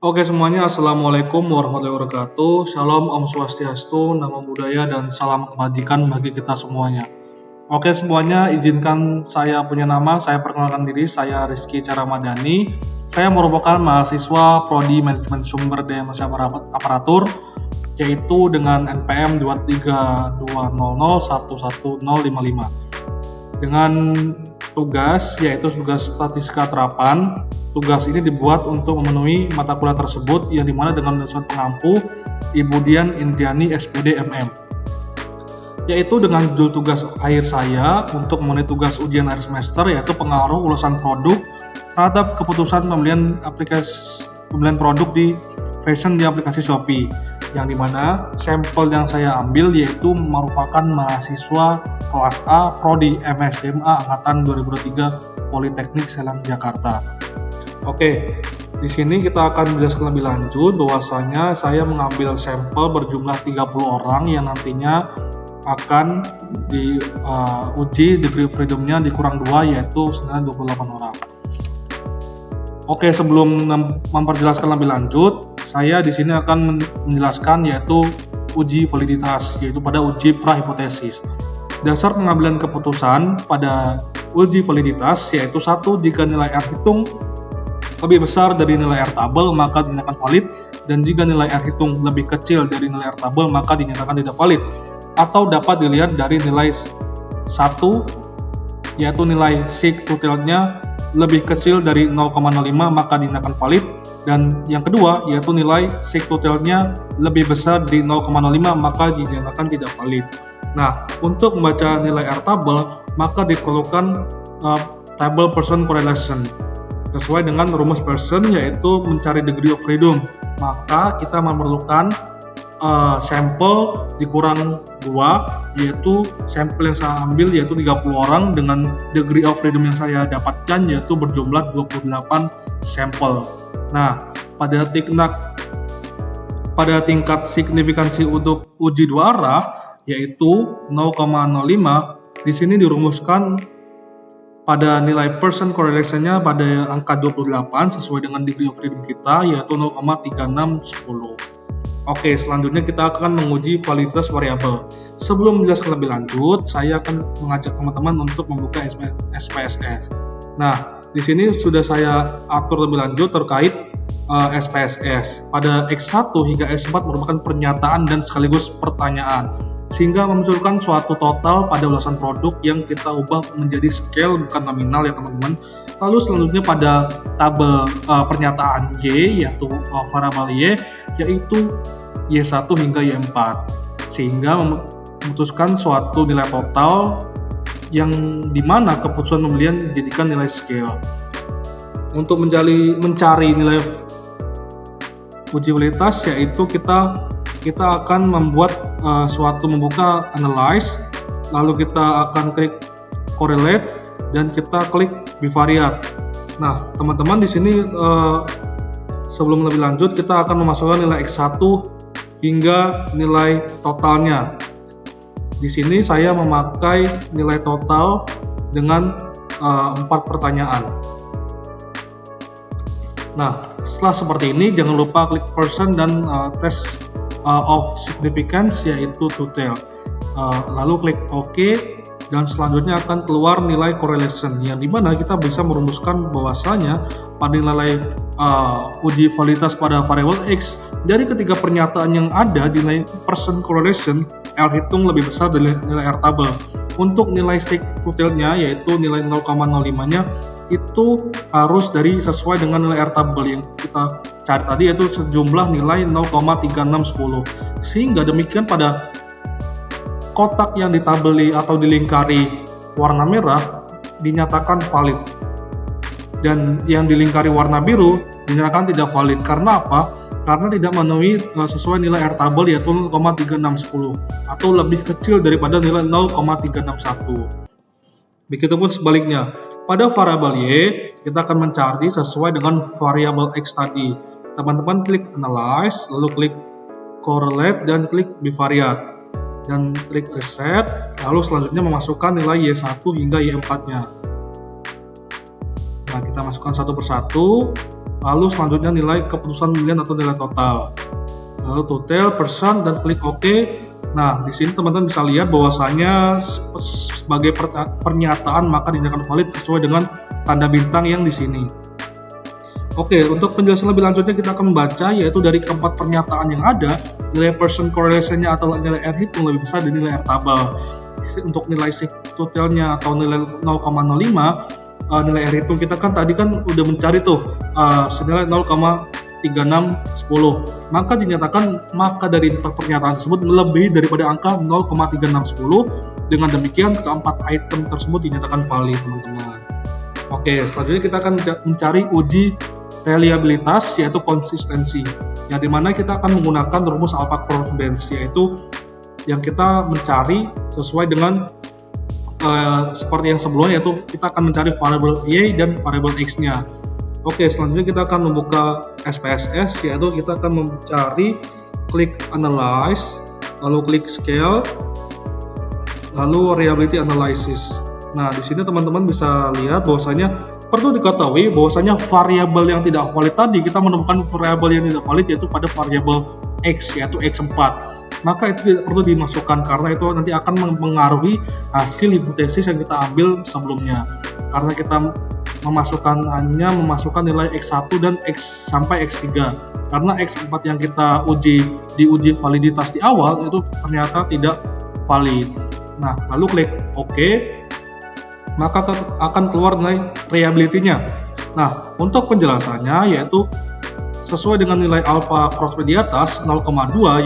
Oke semuanya, Assalamualaikum warahmatullahi wabarakatuh. Shalom, Om Swastiastu, Namo Buddhaya, dan salam kebajikan bagi kita semuanya. Oke semuanya, izinkan saya punya nama, saya perkenalkan diri, saya Rizky Caramadani. Saya merupakan mahasiswa Prodi Manajemen Sumber Daya Manusia Aparatur, yaitu dengan NPM 23200111055. Dengan tugas, yaitu tugas statistika terapan. Tugas ini dibuat untuk memenuhi mata kuliah tersebut yang dimana dengan dosen pengampu Ibu Dian Indiani SPD MM, yaitu dengan judul tugas akhir saya untuk memenuhi tugas ujian akhir semester, yaitu pengaruh ulasan produk terhadap keputusan pembelian produk di fashion di aplikasi Shopee, yang dimana sampel yang saya ambil yaitu merupakan mahasiswa kelas A Prodi MSDMA angkatan 2023 Politeknik Selang Jakarta. Oke, di sini kita akan menjelaskan lebih lanjut bahwasanya saya mengambil sampel berjumlah 30 orang yang nantinya akan diuji degree freedom-nya dikurang 2, yaitu senilai 28 orang. Oke, sebelum memperjelaskan lebih lanjut, saya di sini akan menjelaskan yaitu uji validitas, yaitu pada uji prahipotesis. Dasar pengambilan keputusan pada uji validitas yaitu 1. Jika nilai R hitung lebih besar dari nilai R tabel maka dinyatakan valid, dan jika nilai R hitung lebih kecil dari nilai R tabel maka dinyatakan tidak valid. Atau dapat dilihat dari nilai 1, yaitu nilai sig totalnya lebih kecil dari 0,05 maka dinyatakan valid, dan yang kedua yaitu nilai sig totalnya lebih besar di 0,05 maka dinyatakan tidak valid. Nah, untuk membaca nilai R tabel maka diperlukan table Pearson correlation sesuai dengan rumus Pearson, yaitu mencari degree of freedom. Maka kita memerlukan sampel dikurang 2, yaitu sampel yang saya ambil yaitu 30 orang dengan degree of freedom yang saya dapatkan yaitu berjumlah 28 sampel. Nah, pada tingkat signifikansi untuk uji dua arah yaitu 0,05, di sini dirumuskan pada nilai Pearson correlation-nya pada angka 28 sesuai dengan degree of freedom kita yaitu 0,3610. Oke, selanjutnya kita akan menguji validitas variabel. Sebelum menjelaskan lebih lanjut, saya akan mengajak teman-teman untuk membuka SPSS. Nah, di sini sudah saya atur lebih lanjut terkait SPSS. Pada X1 hingga X4 merupakan pernyataan dan sekaligus pertanyaan, sehingga memunculkan suatu total pada ulasan produk yang kita ubah menjadi scale bukan nominal ya teman-teman. Lalu selanjutnya pada tabel pernyataan Y yaitu variabel Y yaitu Y1 hingga Y4, sehingga memutuskan suatu nilai total yang dimana keputusan pembelian dijadikan nilai scale. Untuk mencari nilai uji validitas yaitu kita akan membuat membuka analyze, lalu kita akan klik correlate dan kita klik bivariate. Nah, teman-teman di sini sebelum lebih lanjut kita akan memasukkan nilai X1 hingga nilai totalnya. Di sini saya memakai nilai total dengan 4 pertanyaan. Nah, setelah seperti ini jangan lupa klik Pearson dan test of significance yaitu total. Lalu klik OK dan selanjutnya akan keluar nilai correlation yang dimana kita bisa merumuskan bahwasanya pada nilai uji validitas pada variabel X dari ketiga pernyataan yang ada nilai Pearson correlation R hitung lebih besar dari nilai R tabel. Untuk nilai sig totalnya yaitu nilai 0,05-nya itu harus sesuai dengan nilai R tabel yang kita cari tadi yaitu sejumlah nilai 0,3610. Sehingga demikian pada kotak yang ditabeli atau dilingkari warna merah dinyatakan valid, dan yang dilingkari warna biru dinyatakan tidak valid. Karena apa? Karena tidak memenuhi sesuai nilai R tabel yaitu 0,3610 atau lebih kecil daripada nilai 0,361. Begitupun sebaliknya, pada variabel Y kita akan mencari sesuai dengan variabel X tadi. Teman-teman klik analyze, lalu klik correlate dan klik bivariate dan klik reset, lalu selanjutnya memasukkan nilai Y1 hingga Y4-nya. Nah, kita masukkan satu persatu. lalu selanjutnya nilai keputusan pemilihan atau nilai total, lalu total, percent, dan klik OK. Nah, di sini teman-teman bisa lihat bahwasanya sebagai pernyataan maka dinyatakan valid sesuai dengan tanda bintang yang di sini. Oke, untuk penjelasan lebih lanjutnya kita akan membaca, yaitu dari keempat pernyataan yang ada, nilai percent correlation-nya atau nilai R hitung lebih besar dari nilai R tabel. Untuk nilai totalnya atau nilai 0,05, nilai R hitung kita kan tadi kan udah mencari tuh senilai 0,3610, maka dinyatakan maka dari pernyataan tersebut melebihi daripada angka 0,3610. Dengan demikian keempat item tersebut dinyatakan valid, teman-teman. Oke, selanjutnya kita akan mencari uji reliabilitas, yaitu konsistensi, yang dimana kita akan menggunakan rumus alpha cross-bench, yaitu yang kita mencari sesuai dengan seperti yang sebelumnya, yaitu kita akan mencari variabel y dan variabel x-nya. Oke, selanjutnya kita akan membuka SPSS, yaitu kita akan mencari klik analyze, lalu klik scale, lalu reliability analysis. Nah, di sini teman-teman bisa lihat bahwasanya perlu diketahui bahwasanya variabel yang tidak valid tadi, kita menemukan variabel yang tidak valid yaitu pada variabel x, yaitu x4. Maka itu tidak perlu dimasukkan karena itu nanti akan mempengaruhi hasil hipotesis yang kita ambil sebelumnya. Karena kita hanya memasukkan nilai x1 dan x sampai x3. Karena x4 yang kita diuji validitas di awal itu ternyata tidak valid. Nah, lalu klik OK. Maka akan keluar nilai reliability-nya. Nah, untuk penjelasannya yaitu sesuai dengan nilai alpha crossband di atas 0,2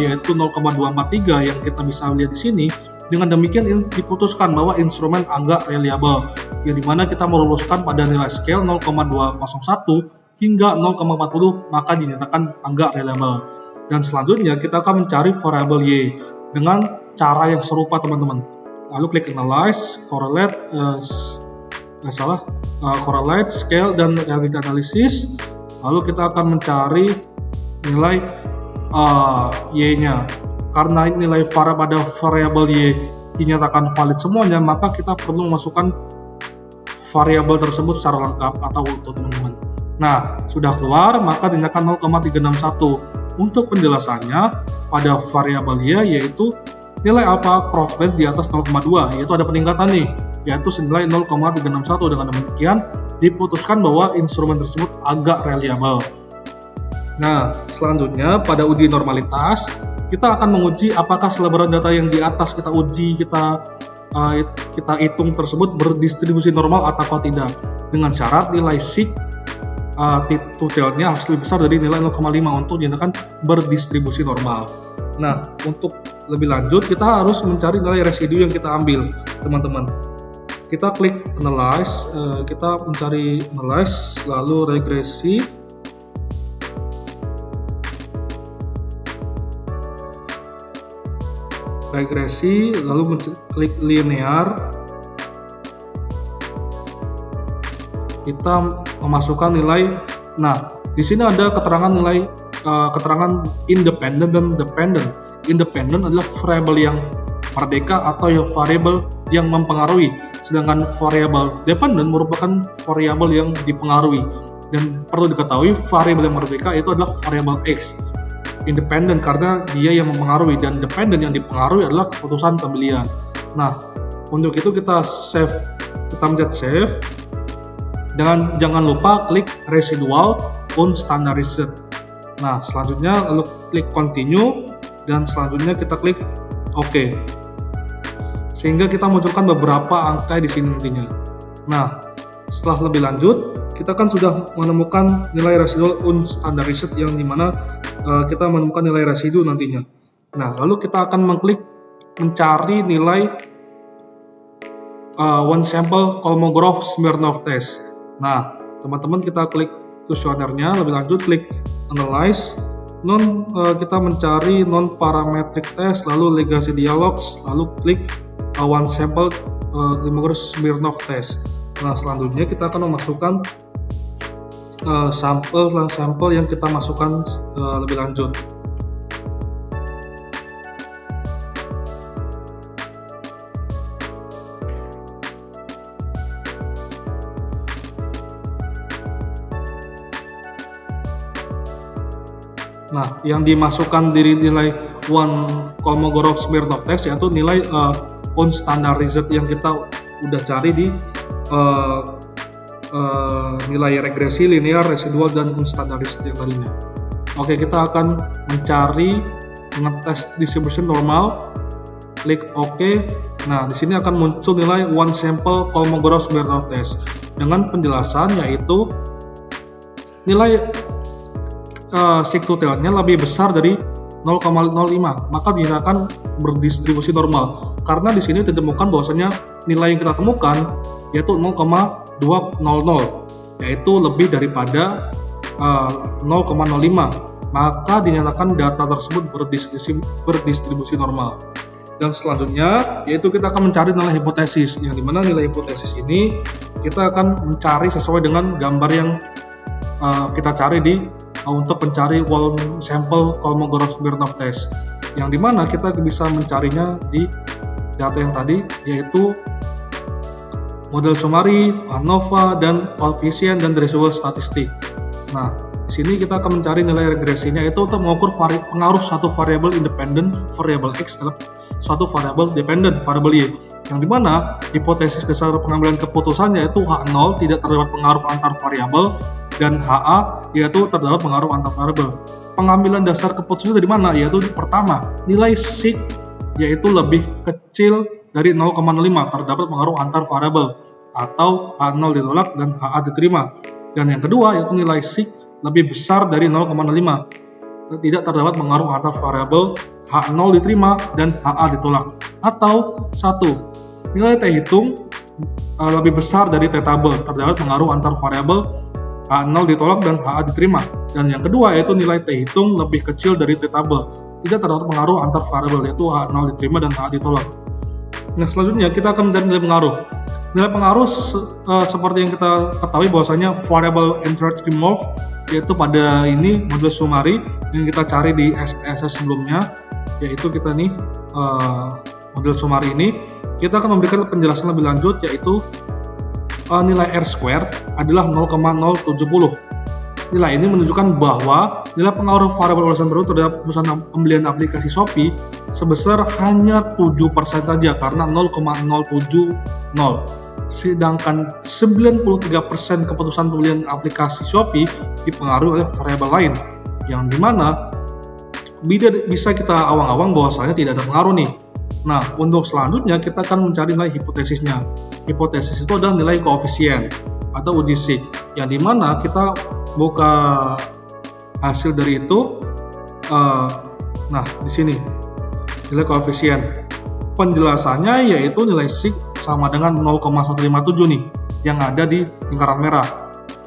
yaitu 0,243 yang kita bisa lihat di sini. Dengan demikian diputuskan bahwa instrumen agak reliable, yang dimana kita merumuskan pada nilai scale 0,201 hingga 0,40 maka dinyatakan agak reliable. Dan selanjutnya kita akan mencari variabel y dengan cara yang serupa, teman-teman. Lalu klik analyze, correlate, correlate, scale, dan reliability analysis. Lalu kita akan mencari nilai y-nya. Karena nilai pada variabel y dinyatakan valid semuanya, maka kita perlu memasukkan variabel tersebut secara lengkap atau utuh, teman-teman. Nah, sudah keluar, maka dinyatakan 0,361. Untuk penjelasannya, pada variabel y yaitu nilai alpha crossbench di atas 0,2, yaitu ada peningkatan nih, yaitu senilai 0,361. Dengan demikian diputuskan bahwa instrumen tersebut agak reliable. Nah, selanjutnya pada uji normalitas kita akan menguji apakah selebaran data yang di atas kita uji, kita hitung tersebut berdistribusi normal atau tidak, dengan syarat nilai sig totalnya harus lebih besar dari nilai 0,5 untuk dinyatakan berdistribusi normal. Nah, untuk lebih lanjut kita harus mencari nilai residu yang kita ambil, teman-teman. Kita klik analyze, kita mencari analyze, lalu regresi, lalu klik linear. Kita memasukkan nilai. Nah, di sini ada keterangan nilai keterangan independent dan dependent. Independent adalah variabel yang merdeka atau variabel yang mempengaruhi, sedangkan variabel dependent merupakan variabel yang dipengaruhi. Dan perlu diketahui variabel yang merdeka itu adalah variabel x. Independent karena dia yang mempengaruhi, dan dependent yang dipengaruhi adalah keputusan pemilihan. Nah, untuk itu kita mencet save. Dan jangan lupa klik residual unstandardized. Nah, selanjutnya lalu klik continue, dan selanjutnya kita klik OK. Sehingga kita munculkan beberapa angka di sini nantinya. Nah, setelah lebih lanjut, kita kan sudah menemukan nilai residual unstandardized yang dimana kita menemukan nilai residu nantinya. Nah, lalu kita akan mengklik mencari nilai one sample Kolmogorov Smirnov test. Nah, teman-teman kita klik kuesionernya, lebih lanjut klik analyze, kita mencari non parametric test, lalu legacy dialogs, lalu klik one sample Kolmogorov Smirnov test. Nah, selanjutnya kita akan memasukkan sampel yang kita masukkan lebih lanjut. Nah, yang dimasukkan dari nilai one Kolmogorov Smirnov test yaitu nilai unstandarized yang kita udah cari di nilai regresi, linear, residual, dan unstandarized yang tadinya. Oke, kita akan mencari dengan tes distribution normal, klik OK. Nah, di sini akan muncul nilai one sample Kolmogorov Smirnov test dengan penjelasan yaitu nilai sigma-nya lebih besar dari 0,05, maka dinyatakan berdistribusi normal. Karena di sini ditemukan bahwasanya nilai yang kita temukan yaitu 0,200, yaitu lebih daripada 0,05, maka dinyatakan data tersebut berdistribusi normal. Dan selanjutnya yaitu kita akan mencari nilai hipotesis, yang dimana nilai hipotesis ini kita akan mencari sesuai dengan gambar yang kita cari di untuk mencari one sample Kolmogorov Smirnov test, yang dimana kita bisa mencarinya di data yang tadi yaitu model summary, ANOVA, dan koefisien dan residual statistik. Nah, di sini kita akan mencari nilai regresinya yaitu untuk mengukur pengaruh satu variabel independen, variabel X, adalah suatu variabel dependent, variabel Y, yang dimana hipotesis dasar pengambilan keputusan yaitu H0 tidak terdapat pengaruh antar variabel, dan HA yaitu terdapat pengaruh antar variabel. Pengambilan dasar keputusan dari mana? Yaitu pertama, nilai sig yaitu lebih kecil dari 0,05, terdapat pengaruh antar variabel, atau H0 ditolak dan HA diterima. Dan yang kedua yaitu nilai sig lebih besar dari 0,05, tidak terdapat pengaruh antar variabel, H0 diterima dan HA ditolak. Atau satu, nilai T hitung lebih besar dari T tabel, terdapat pengaruh antar variabel, H0 ditolak dan HA diterima. Dan yang kedua yaitu nilai T hitung lebih kecil dari T tabel, tidak terdapat pengaruh antar variabel, yaitu H0 diterima dan HA ditolak. Nah, selanjutnya kita akan mencari nilai pengaruh. Nilai pengaruh seperti yang kita ketahui bahwasanya variable entropy remove, yaitu pada ini model summary yang kita cari di SPSS sebelumnya, yaitu kita nih model summary ini kita akan memberikan penjelasan lebih lanjut, yaitu nilai R square adalah 0,070. Nilai ini menunjukkan bahwa nilai pengaruh variabel ulasan baru terhadap perusahaan pembelian aplikasi Shopee sebesar hanya 7% saja, karena 0,070. Sedangkan 93% keputusan pembelian aplikasi Shopee dipengaruhi oleh variabel lain, yang dimana bisa kita awang-awang bahwasanya tidak ada pengaruh nih. Nah, untuk selanjutnya kita akan mencari nilai hipotesisnya. Hipotesis itu adalah nilai koefisien atau uji sig, yang dimana kita buka hasil dari itu. Nah, di sini nilai koefisien penjelasannya yaitu nilai sig sama dengan 0,157 nih yang ada di lingkaran merah,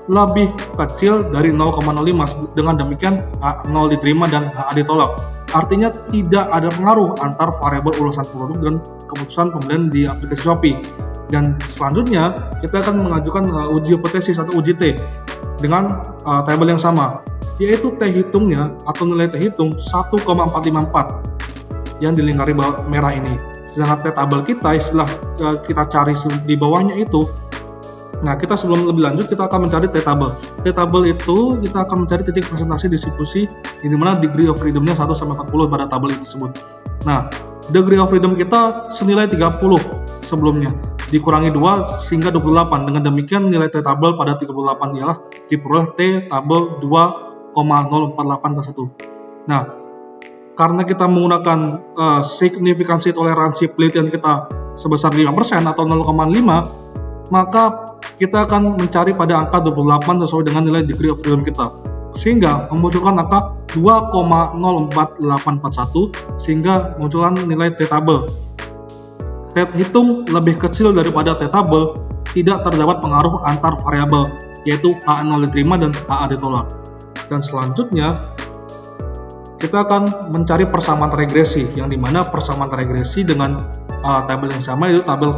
lebih kecil dari 0,05. Dengan demikian H0 diterima dan HA ditolak. Artinya tidak ada pengaruh antar variabel ulasan produk dan keputusan pembelian di aplikasi Shopee. Dan selanjutnya kita akan mengajukan uji hipotesis atau uji T dengan tabel yang sama, yaitu T hitungnya atau nilai T hitung 1,454 yang dilingkari merah ini. Sedangkan T tabel kita setelah kita cari di bawahnya itu, nah kita sebelum lebih lanjut kita akan mencari T tabel. T tabel itu kita akan mencari titik presentasi distribusi di mana degree of freedom-nya 1 sampai 40 pada tabel tersebut. Nah, degree of freedom kita senilai 30 sebelumnya, dikurangi 2 sehingga 28. Dengan demikian nilai T tabel pada 38 ialah diperoleh T tabel 2,048 Nah, karena kita menggunakan signifikansi toleransi penelitian kita sebesar 5% atau 0,5, maka kita akan mencari pada angka 28 sesuai dengan nilai degree of freedom kita, sehingga memunculkan angka 2,04841 sehingga munculkan nilai T tabel. T hitung lebih kecil daripada T tabel, tidak terdapat pengaruh antar variabel, yaitu H0 diterima dan HA ditolak. Dan selanjutnya kita akan mencari persamaan regresi, yang dimana persamaan regresi dengan tabel yang sama yaitu tabel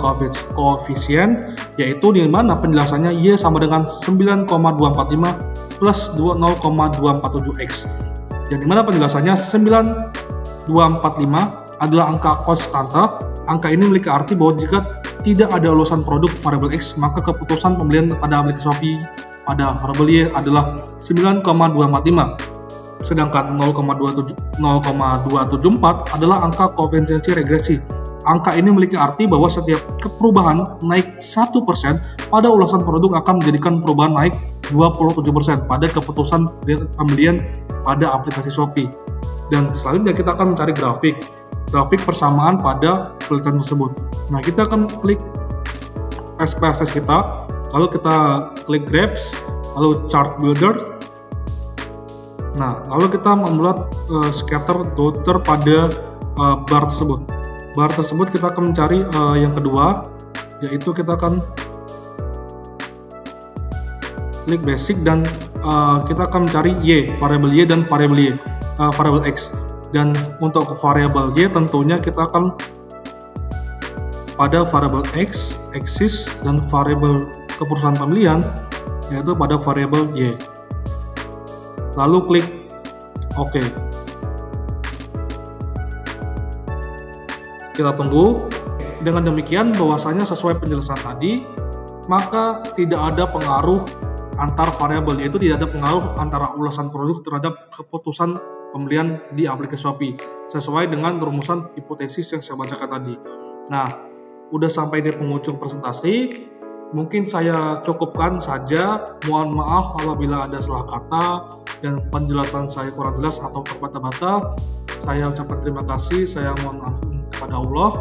koefisien, yaitu di mana penjelasannya Y sama dengan 9,245 plus 0,247X, yang dimana penjelasannya 9,245 adalah angka konstanta. Angka ini memiliki arti bahwa jika tidak ada ulasan produk variabel X, maka keputusan pembelian pada aplikasi Shopee pada variabel Y adalah 9,245. Sedangkan 0,274 adalah angka koefisiensi regresi. Angka ini memiliki arti bahwa setiap perubahan naik 1% pada ulasan produk akan menjadikan perubahan naik 27% pada keputusan pembelian pada aplikasi Shopee. Dan selanjutnya kita akan mencari grafik persamaan pada penelitian tersebut. Nah, kita akan klik SPSS kita, lalu kita klik Graphs, lalu Chart Builder. Nah, lalu kita membuat scatter daughter pada bar tersebut. Bar tersebut kita akan mencari yang kedua, yaitu kita akan klik basic dan kita akan mencari variabel Y dan variabel X. Dan untuk variabel Y tentunya kita akan pada variabel X, axis, dan variabel keputusan pembelian yaitu pada variabel Y. Lalu klik OK. Kita tunggu. Dengan demikian bahwasanya sesuai penjelasan tadi, maka tidak ada pengaruh antar variabel, yaitu tidak ada pengaruh antara ulasan produk terhadap keputusan pembelian di aplikasi Shopee, sesuai dengan rumusan hipotesis yang saya bacakan tadi. Nah, udah sampai di penghujung presentasi. Mungkin saya cukupkan saja. Mohon maaf apabila ada salah kata dan penjelasan saya kurang jelas atau terbata-bata. Saya ucapkan terima kasih, saya mohon ampun kepada Allah,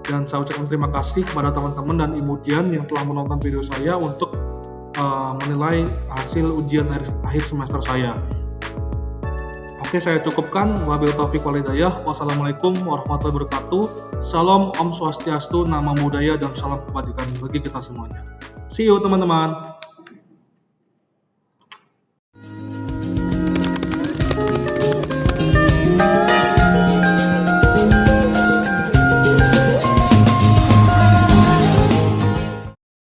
dan saya ucapkan terima kasih kepada teman-teman dan Ibu Dian yang telah menonton video saya untuk menilai hasil ujian akhir semester saya. Oke, saya cukupkan. Wabillahi taufiq wal hidayah. Wassalamualaikum warahmatullahi wabarakatuh. Salam, Om Swastiastu, Namo Buddhaya, dan salam kebajikan bagi kita semuanya. See you teman-teman.